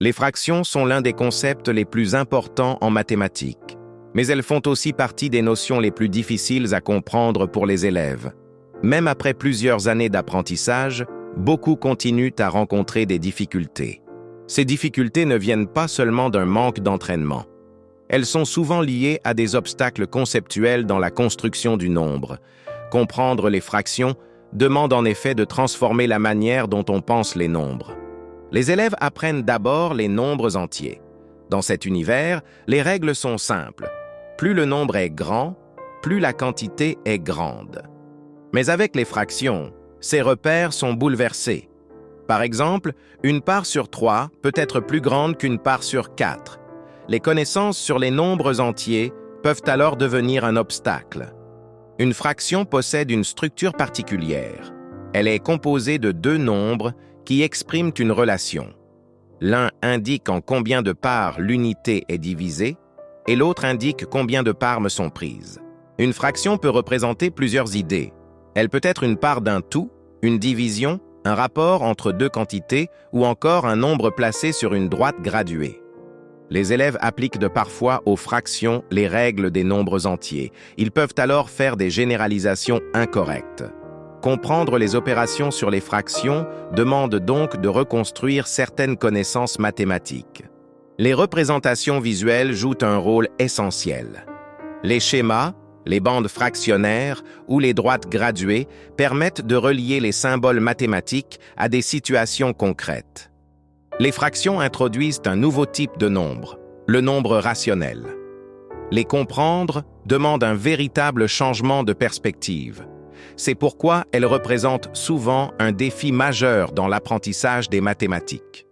Les fractions sont l'un des concepts les plus importants en mathématiques, mais elles font aussi partie des notions les plus difficiles à comprendre pour les élèves. Même après plusieurs années d'apprentissage, beaucoup continuent à rencontrer des difficultés. Ces difficultés ne viennent pas seulement d'un manque d'entraînement. Elles sont souvent liées à des obstacles conceptuels dans la construction du nombre. Comprendre les fractions demande en effet de transformer la manière dont on pense les nombres. Les élèves apprennent d'abord les nombres entiers. Dans cet univers, les règles sont simples. Plus le nombre est grand, plus la quantité est grande. Mais avec les fractions, ces repères sont bouleversés. Par exemple, une part sur 3 peut être plus grande qu'une part sur 4. Les connaissances sur les nombres entiers peuvent alors devenir un obstacle. Une fraction possède une structure particulière. Elle est composée de deux nombres qui expriment une relation. L'un indique en combien de parts l'unité est divisée et l'autre indique combien de parts me sont prises. Une fraction peut représenter plusieurs idées. Elle peut être une part d'un tout, une division, un rapport entre deux quantités ou encore un nombre placé sur une droite graduée. Les élèves appliquent parfois aux fractions les règles des nombres entiers. Ils peuvent alors faire des généralisations incorrectes. Comprendre les opérations sur les fractions demande donc de reconstruire certaines connaissances mathématiques. Les représentations visuelles jouent un rôle essentiel. Les schémas, les bandes fractionnaires ou les droites graduées permettent de relier les symboles mathématiques à des situations concrètes. Les fractions introduisent un nouveau type de nombre, le nombre rationnel. Les comprendre demande un véritable changement de perspective. C'est pourquoi elles représentent souvent un défi majeur dans l'apprentissage des mathématiques.